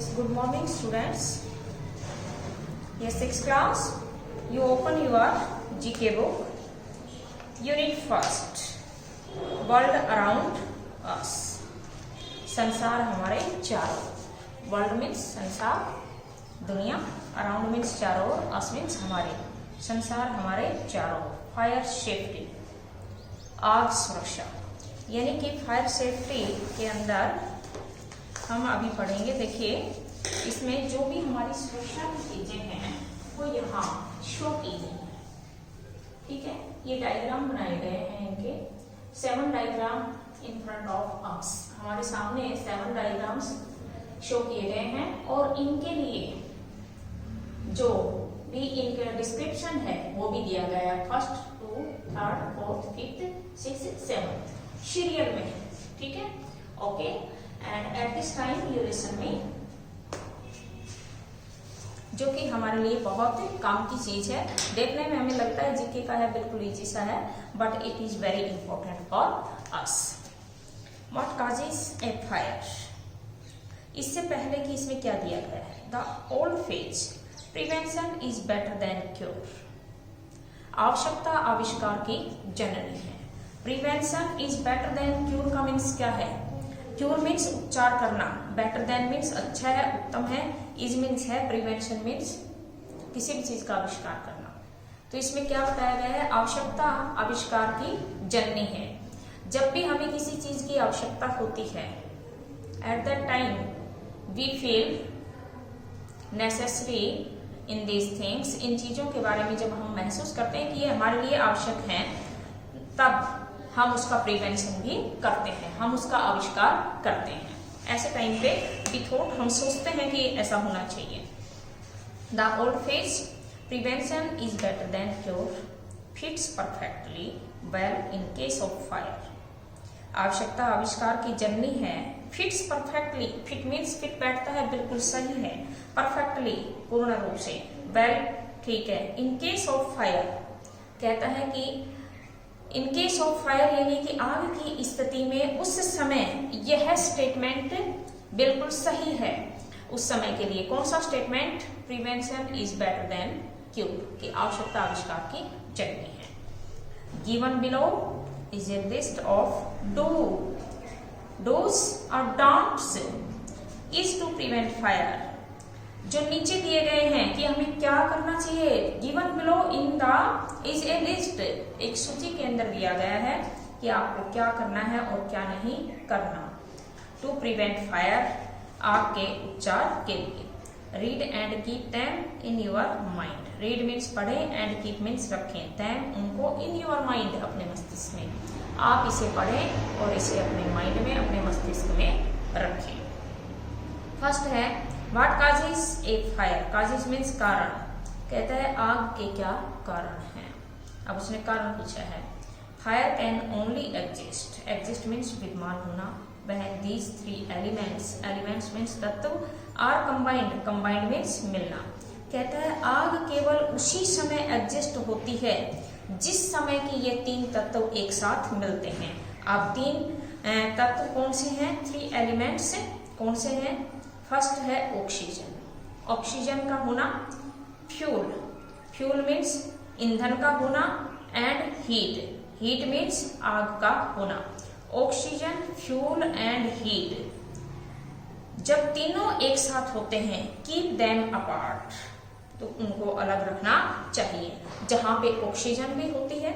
Yes, good morning students. Yes, 6th class, you open your GK book, unit first, world around us. संसार हमारे चारों, world means संसार, दुनिया, around means चारों ओर, अस means हमारे, संसार हमारे चारों, फायर सेफ्टी, आग सुरक्षा, यानी कि फायर सेफ्टी के अंदर हम अभी पढ़ेंगे। देखिए इसमें जो भी हमारी सुरक्षा की चीजें हैं वो यहाँ शो की गई है, ठीक है। ये डायग्राम बनाए गए हैं, इनके 7 diagram in front of us, हमारे सामने 7 डायग्राम्स शो किए गए हैं और इनके लिए जो भी इनका डिस्क्रिप्शन है वो भी दिया गया है, 1st, 2, 3rd, 4th, 5th, 6th, 7th serial में, ठीक है। Okay, and at this time you listen me, जो कि हमारे लिए बहुत काम की चीज है। देखने में हमें लगता है जीके का है, बिल्कुल इजी सा है, but it is very important for us. What causes A fire? इससे पहले कि इसमें क्या दिया गया है, the old phase prevention is better than cure. आवश्यकता आविष्कार की जननी है। Prevention is better than cure का मीन्स क्या है? क्योर मीन्स उपचार करना, बेटर देन मीन्स अच्छा है, उत्तम है, इज मीन्स है, प्रिवेंशन मीन्स किसी भी चीज का आविष्कार करना। तो इसमें क्या बताया गया है? आवश्यकता आविष्कार की जननी है। जब भी हमें किसी चीज की आवश्यकता होती है, at that time we feel necessary in these things, इन चीजों के बारे में जब हम महसूस करते हैं कि ये हमारे लिए आवश्यक हैं, तब हम उसका प्रिवेंशन भी करते हैं, हम उसका आविष्कार करते हैं। ऐसे टाइम पे बिथोट हम सोचते हैं कि ऐसा होना चाहिए। The old phase prevention is better than cure fits perfectly well in case of fire. आवश्यकता आविष्कार की जननी है। Fits perfectly, fit means fit बैठता है, बिल्कुल सही है। परफेक्टली पूर्ण रूप से, वेल ठीक है। इन केस ऑफ फायर कहता है कि इन केस ऑफ फायर यानी कि आग की स्थिति में उस समय यह स्टेटमेंट बिल्कुल सही है। उस समय के लिए कौन सा statement? Prevention is better than cure, की आवश्यकता आविष्कार की जननी है। Given below is a list of dos और don'ts is to prevent fire. जो नीचे दिए गए हैं कि हमें क्या करना चाहिए, given below in the is a list, एक सूची के अंदर दिया गया है कि आपको क्या करना है और क्या नहीं करना। टू प्रिवेंट फायर, आग के उपचार के लिए। Read and keep them in your mind. Read means पढ़े, एंड कीप मीन्स रखें, देम उनको, इन योर माइंड अपने मस्तिष्क में। आप इसे पढ़ें और इसे अपने माइंड में, अपने मस्तिष्क में रखें। फर्स्ट है what causes A fire. Causes means कारण। कहता है आग के क्या कारण हैं। अब उसने कारण पूछा है। Fire can only exist, exist means विद्यमान होना, when these 3 elements मीन्स तत्व आर कंबाइंड, कंबाइंड मीन्स मिलना। कहता है आग केवल उसी समय एग्जिस्ट होती है जिस समय कि ये 3 तत्व एक साथ मिलते हैं। अब 3 तत्व कौन से हैं? 3 एलिमेंट्स कौन से हैं? फर्स्ट है ऑक्सीजन, ऑक्सीजन का होना, फ्यूल, फ्यूल मीन्स ईंधन का होना, एंड हीट, हीट मीन्स आग का होना। ऑक्सीजन, फ्यूल एंड हीट जब तीनों एक साथ होते हैं, कीप देम अपार्ट, तो उनको अलग रखना चाहिए। जहां पे ऑक्सीजन भी होती है,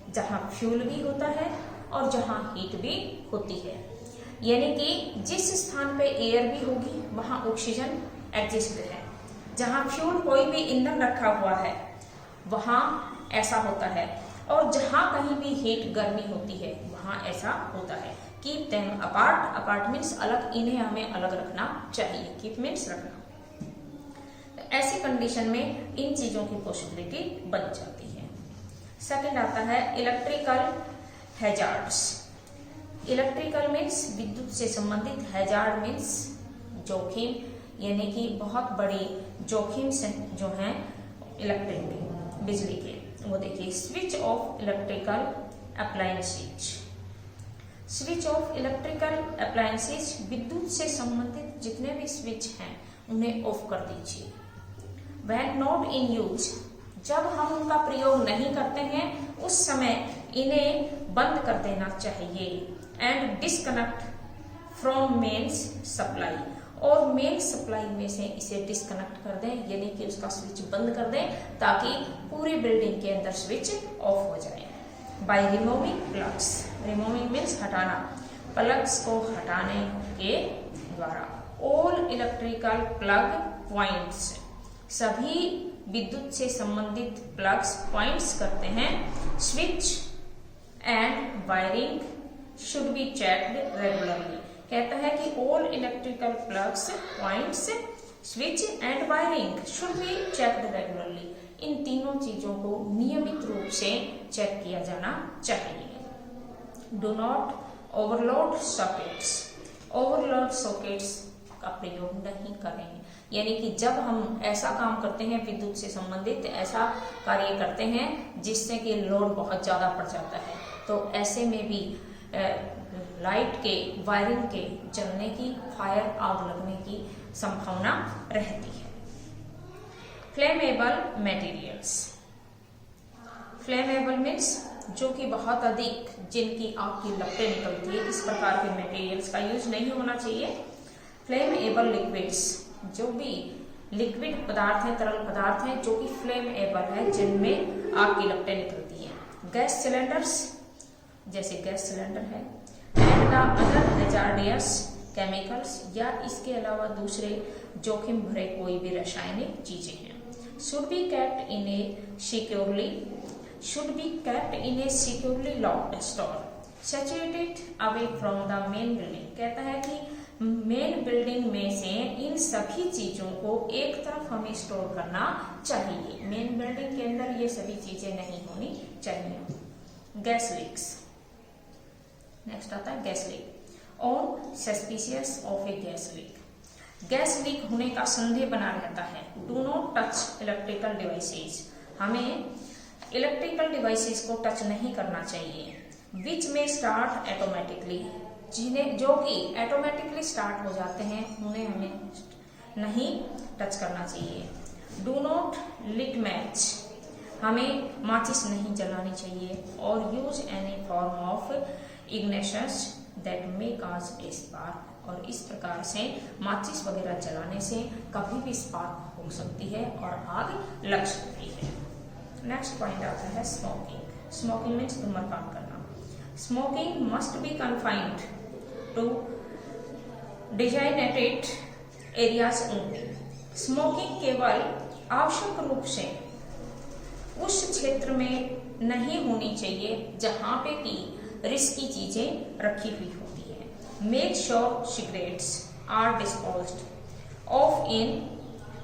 जहां फ्यूल भी होता है और जहां हीट भी होती है, यानी कि जिस स्थान पे एयर भी होगी वहां ऑक्सीजन एग्जिस्ट है। जहां फ्यूल कोई भी ईंधन रखा हुआ है वहां ऐसा होता है, और जहां कहीं भी हीट गर्मी होती है वहां ऐसा होता है। Keep them apart, apart means अलग, इन्हें हमें अलग रखना चाहिए। कीप मीन्स रखना। तो ऐसी कंडीशन में इन चीजों की पॉसिबिलिटी बन जाती है। सेकंड आता है इलेक्ट्रिकल हैजार्ड्स। इलेक्ट्रिकल मीन्स विद्युत से संबंधित, हैजार्ड मीन्स जोखिम, यानी कि बहुत बड़ी जोखिम से जो है इलेक्ट्रिक बिजली के, वो देखिए। Switch off electrical appliances, switch off electrical appliances विद्युत से संबंधित जितने भी स्विच हैं उन्हें ऑफ कर दीजिए। When not in use, जब हम उनका प्रयोग नहीं करते हैं उस समय इन्हें बंद कर देना चाहिए। And disconnect from mains supply, और मेन सप्लाई में से इसे डिस्कनेक्ट कर दें, यानी कि उसका स्विच बंद कर दें ताकि पूरी बिल्डिंग के अंदर स्विच ऑफ हो जाए। By removing plugs, removing means हटाना, प्लग्स को हटाने के द्वारा। ऑल इलेक्ट्रिकल प्लग पॉइंट्स, सभी विद्युत से संबंधित प्लग्स पॉइंट्स करते हैं। Switch and wiring should be checked regularly, कहता है कि all electrical plugs points, switch and wiring should be checked regularly, इन तीनों चीजों को नियमित रूप से चेक किया जाना चाहिए। Do not overload sockets, overload sockets का प्रयोग नहीं करें, यानी कि जब हम ऐसा काम करते हैं विद्युत से संबंधित ऐसा कार्य करते हैं जिससे कि लोड बहुत ज्यादा पड़ जाता है, तो ऐसे में भी लाइट के वायरिंग के जलने की, फायर आग लगने की संभावना रहती है। फ्लेमेबल मटेरियल्स, फ्लेमेबल मीन्स जो कि बहुत अधिक जिनकी आग की लपटें निकलती है, इस प्रकार के मटेरियल्स का यूज नहीं होना चाहिए। फ्लेमेबल लिक्विड्स, जो भी लिक्विड पदार्थ है, तरल पदार्थ है जो कि फ्लेमेबल है, जिनमें आग की लपटें निकलती है। गैस सिलेंडर्स, जैसे गैस सिलेंडर है, and the other hazardous chemicals, या इसके अलावा दूसरे जोखिम भरे कोई भी रासायनिक चीजें हैं। Should be kept in A securely, should be kept in A securely locked store situated away from the main building, कहता है कि मेन बिल्डिंग में से इन सभी चीजों को एक तरफ हमें स्टोर करना चाहिए। मेन बिल्डिंग के अंदर ये सभी चीजें नहीं होनी चाहिए। गैस लीक्स, नेक्स्ट आता है gas leak. On suspicious of A gas leak, gas leak होने का संदेह बना रहता है। Do not touch electrical devices, हमें इलेक्ट्रिकल डिवाइसेस को टच नहीं करना चाहिए। विच में स्टार्ट ऑटोमेटिकली, जिन्हें जो कि ऑटोमेटिकली स्टार्ट हो जाते हैं उन्हें हमें नहीं टच करना चाहिए। डू नॉट लिट मैच, हमें माचिस नहीं जलानी चाहिए। और use any form of ignitions that may cause a spark, और इस प्रकार से माचिस वगैरह जलाने से कभी भी स्पार्क हो सकती है और आग लग सकती है। नेक्स्ट पॉइंट आता है स्मोकिंग। स्मोकिंग मीन्स धूम्रपान करना। Smoking must be confined to designated areas only, smoking केवल आवश्यक रूप से उस क्षेत्र में नहीं होनी चाहिए जहां पे की रिस्की चीजें रखी हुई होती है। Make sure cigarettes are disposed of in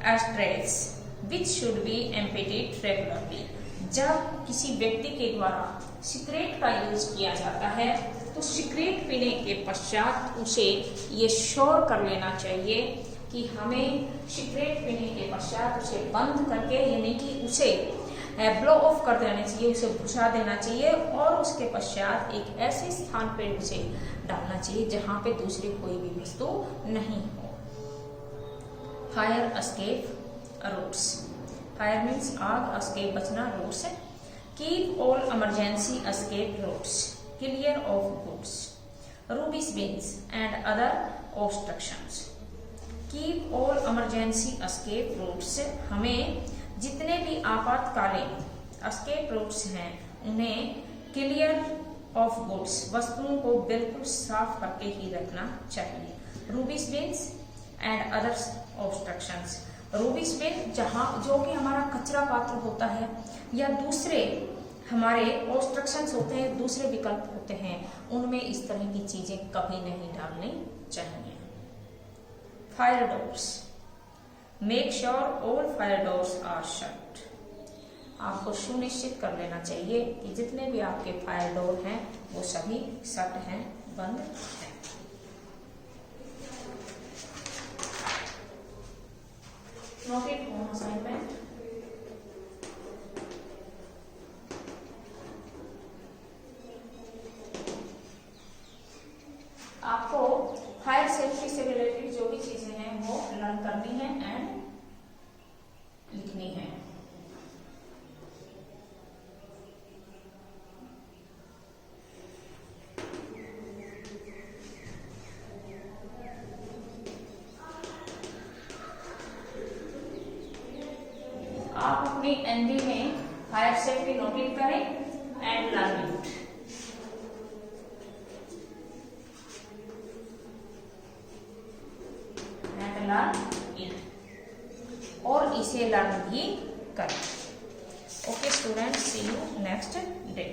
ashtrays which should be emptied regularly, जब किसी व्यक्ति के द्वारा सिगरेट का यूज किया जाता है तो सिगरेट पीने के पश्चात उसे ये श्योर कर लेना चाहिए कि हमें सिगरेट पीने के पश्चात उसे बंद करके, यानी कि उसे ब्लो ऑफ कर देना चाहिए, उसे बुझा देना चाहिए और उसके पश्चात एक ऐसे स्थान पर उसे डालना चाहिए जहां पे दूसरी कोई भी वस्तु नहीं हो। Fire escape routes, fire means आग, एस्केप बचना, routes. Keep all emergency escape routes clear of goods, rubbish bins and other obstructions. Keep all emergency escape routes, हमें जितने भी आपातकालीन एस्केप रूट्स हैं उन्हें क्लियर ऑफ गुड्स, वस्तुओं को बिल्कुल साफ करके ही रखना चाहिए। रूबिस बीन्स एंड अदर ऑब्स्ट्रक्शंस, रूबिस बिन जो कि हमारा कचरा पात्र होता है या दूसरे हमारे ऑब्स्ट्रक्शंस होते हैं, दूसरे विकल्प होते हैं, उनमें इस तरह की चीजें कभी नहीं डालनी चाहिए। Fire doors, make sure all fire doors are shut, आपको सुनिश्चित कर लेना चाहिए कि जितने भी आपके फायर डोर हैं वो सभी शट हैं, बंद हैं। नोटेड होम असाइनमेंट, आपको फायर सेफ्टी से रिलेटेड जो भी चीजें हैं वो लर्न करनी है एंड लिखनी है। आप अपनी एनडी में फायर सेफ्टी नोटिस करें and learn it. Learn it और इसे लर्न भी करें। Okay students, see you next day.